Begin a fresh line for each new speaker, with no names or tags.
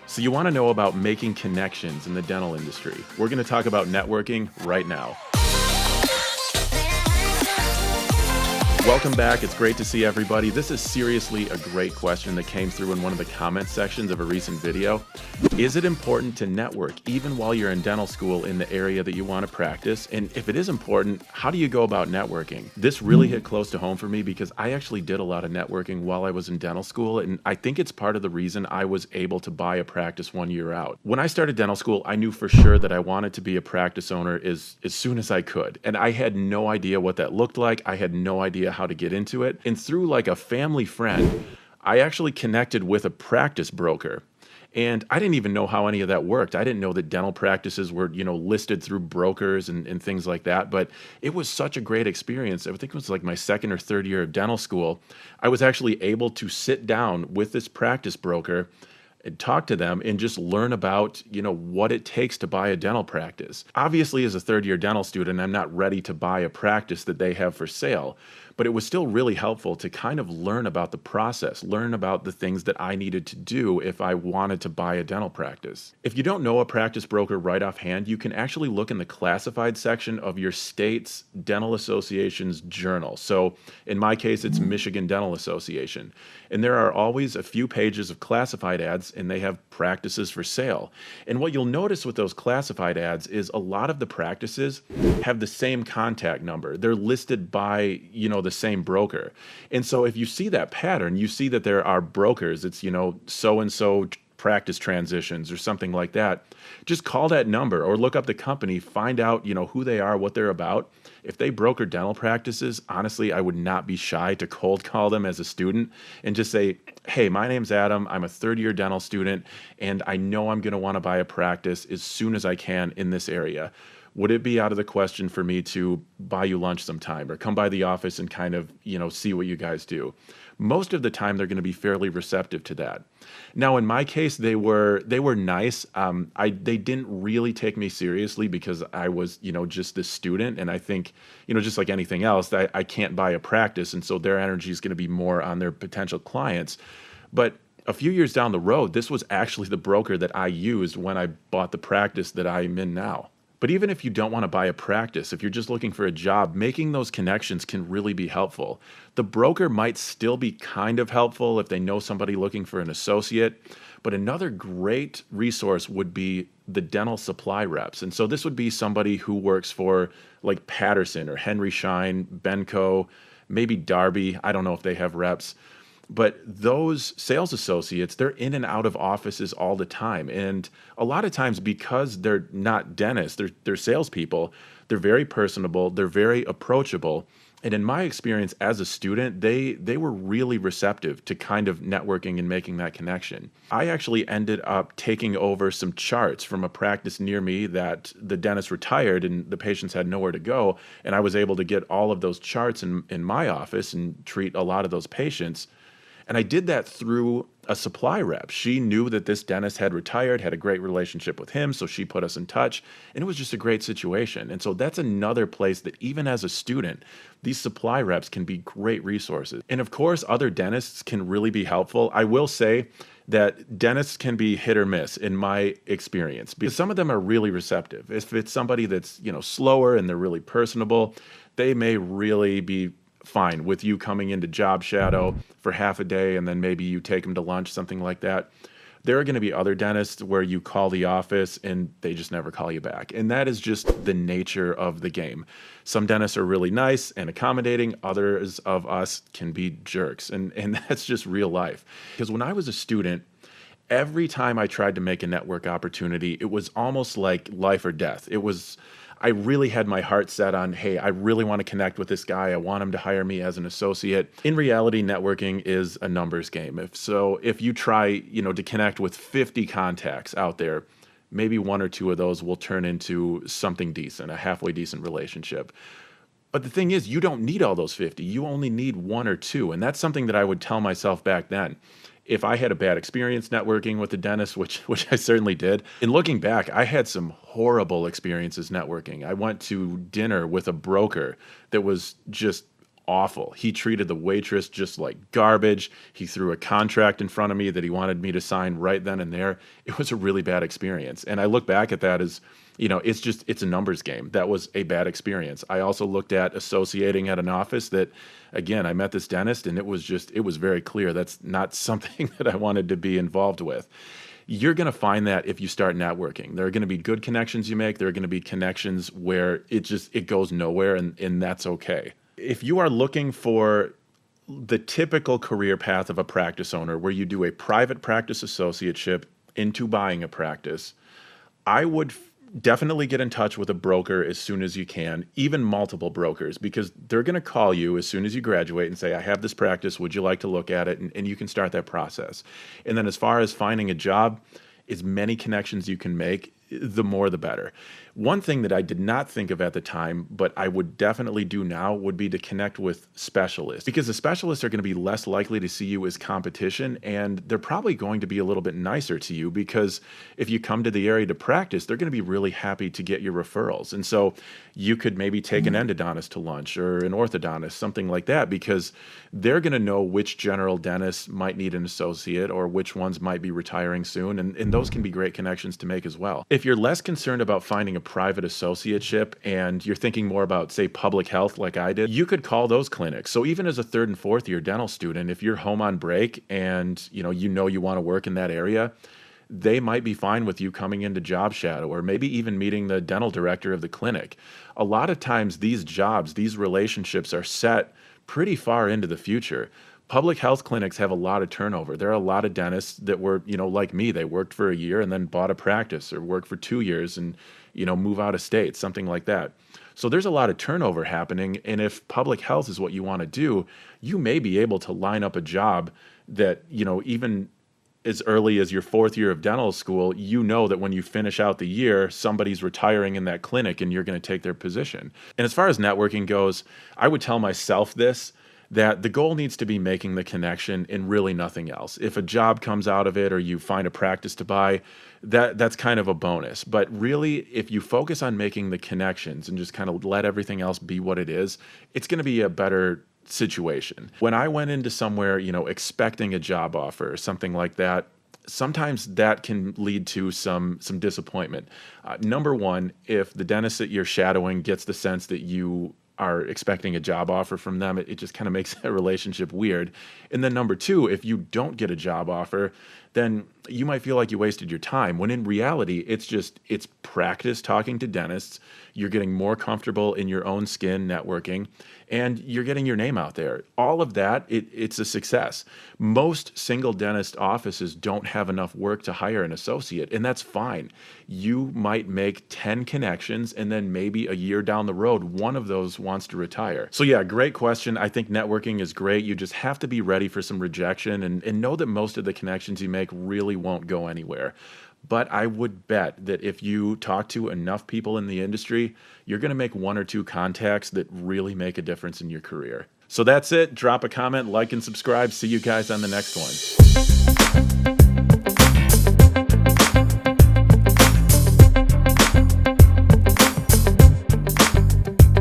So you want to know about making connections in the dental industry. We're going to talk about networking right now. Welcome back. It's great to see everybody. This is seriously a great question that came through in one of the comment sections of a recent video. Is it important to network even while you're in dental school in the area that you want to practice? And if it is important, how do you go about networking? This really hit close to home for me because I actually did a lot of networking while I was in dental school, and I think it's part of the reason I was able to buy a practice 1 year out. When I started dental school, I knew for sure that I wanted to be a practice owner as soon as I could, and I had no idea what that looked like. I had no idea how to get into it. And through like a family friend, I actually connected with a practice broker. And I didn't even know how any of that worked. I didn't know that dental practices were, listed through brokers and things like that. But it was such a great experience. I think it was like my second or third year of dental school. I was actually able to sit down with this practice broker and talk to them and just learn about, what it takes to buy a dental practice. Obviously, as a third year dental student, I'm not ready to buy a practice that they have for sale, but it was still really helpful to kind of learn about the process, learn about the things that I needed to do if I wanted to buy a dental practice. If you don't know a practice broker right offhand, you can actually look in the classified section of your state's dental association's journal. So in my case, it's Michigan Dental Association. And there are always a few pages of classified ads, and they have practices for sale. And what you'll notice with those classified ads is a lot of the practices have the same contact number. They're listed by, the same broker. And so if you see that pattern, you see that there are brokers, it's, so-and-so practice transitions or something like that. Just call that number or look up the company, find out, who they are, what they're about. If they broker dental practices, honestly, I would not be shy to cold call them as a student and just say, hey, my name's Adam. I'm a third year dental student, and I know I'm going to want to buy a practice as soon as I can in this area. Would it be out of the question for me to buy you lunch sometime or come by the office and kind of, see what you guys do? Most of the time, they're going to be fairly receptive to that. Now, in my case, they were nice. They didn't really take me seriously because I was, just this student. And I think, just like anything else, I can't buy a practice. And so their energy is going to be more on their potential clients. But a few years down the road, this was actually the broker that I used when I bought the practice that I'm in now. But even if you don't want to buy a practice, if you're just looking for a job, making those connections can really be helpful. The broker might still be kind of helpful if they know somebody looking for an associate, but another great resource would be the dental supply reps. And so this would be somebody who works for like Patterson or Henry Schein, Benco, maybe Darby. I don't know if they have reps. But those sales associates, they're in and out of offices all the time. And a lot of times, because they're not dentists, they're salespeople, they're very personable, they're very approachable. And in my experience as a student, they were really receptive to kind of networking and making that connection. I actually ended up taking over some charts from a practice near me that the dentist retired and the patients had nowhere to go. And I was able to get all of those charts in my office and treat a lot of those patients. And I did that through a supply rep. She knew that this dentist had retired, had a great relationship with him, so she put us in touch, and it was just a great situation. And so that's another place that even as a student, these supply reps can be great resources. And of course, other dentists can really be helpful. I will say that dentists can be hit or miss in my experience, because some of them are really receptive. If it's somebody that's, slower and they're really personable, they may really be fine with you coming into job shadow for half a day and then maybe you take them to lunch, something like that. There are going to be other dentists where you call the office and they just never call you back. And that is just the nature of the game. Some dentists are really nice and accommodating. Others of us can be jerks. And that's just real life. Because when I was a student, every time I tried to make a network opportunity, it was almost like life or death. I really had my heart set on, hey, I really want to connect with this guy. I want him to hire me as an associate. In reality, networking is a numbers game. If you try, to connect with 50 contacts out there, maybe one or two of those will turn into something decent, a halfway decent relationship. But the thing is, you don't need all those 50. You only need one or two. And that's something that I would tell myself back then. If I had a bad experience networking with a dentist, which I certainly did, in looking back, I had some horrible experiences networking. I went to dinner with a broker that was just awful. He treated the waitress just like garbage. He threw a contract in front of me that he wanted me to sign right then and there. It was a really bad experience. And I look back at that as, it's a numbers game. That was a bad experience. I also looked at associating at an office that, again, I met this dentist and it was very clear that's not something that I wanted to be involved with. You're going to find that if you start networking. There are going to be good connections you make. There are going to be connections where it goes nowhere, and that's okay. If you are looking for the typical career path of a practice owner where you do a private practice associateship into buying a practice, I would definitely get in touch with a broker as soon as you can, even multiple brokers, because they're going to call you as soon as you graduate and say, I have this practice, would you like to look at it? And you can start that process. And then as far as finding a job, as many connections you can make, the more the better. One thing that I did not think of at the time, but I would definitely do now, would be to connect with specialists, because the specialists are going to be less likely to see you as competition, and they're probably going to be a little bit nicer to you, because if you come to the area to practice, they're going to be really happy to get your referrals. And so you could maybe take an endodontist to lunch or an orthodontist, something like that, because they're going to know which general dentists might need an associate or which ones might be retiring soon, and those can be great connections to make as well. If you're less concerned about finding a private associateship and you're thinking more about, say, public health like I did, you could call those clinics. So even as a 3rd and 4th year dental student, if you're home on break and you want to work in that area, they might be fine with you coming into job shadow or maybe even meeting the dental director of the clinic. A lot of times these relationships are set pretty far into the future. Public health clinics have a lot of turnover. There are a lot of dentists that were, like me, they worked for a year and then bought a practice, or worked for 2 years and, move out of state, something like that. So there's a lot of turnover happening. And if public health is what you want to do, you may be able to line up a job that, even as early as your 4th year of dental school, that when you finish out the year, somebody's retiring in that clinic and you're going to take their position. And as far as networking goes, I would tell myself that the goal needs to be making the connection and really nothing else. If a job comes out of it or you find a practice to buy, that's kind of a bonus. But really, if you focus on making the connections and just kind of let everything else be what it is, it's going to be a better situation. When I went into somewhere, expecting a job offer or something like that, sometimes that can lead to some disappointment. Number one, if the dentist that you're shadowing gets the sense that you are expecting a job offer from them, it just kind of makes that relationship weird. And then number two, if you don't get a job offer, then you might feel like you wasted your time, when in reality, it's practice talking to dentists. You're getting more comfortable in your own skin networking, and you're getting your name out there. All of that, it's a success. Most single dentist offices don't have enough work to hire an associate, and that's fine. You might make 10 connections, and then maybe a year down the road, one of those wants to retire. So yeah, great question. I think networking is great. You just have to be ready for some rejection and know that most of the connections you make really won't go anywhere. But I would bet that if you talk to enough people in the industry, you're going to make 1 or 2 contacts that really make a difference in your career. So that's it. Drop a comment, like, and subscribe. See you guys on the next one.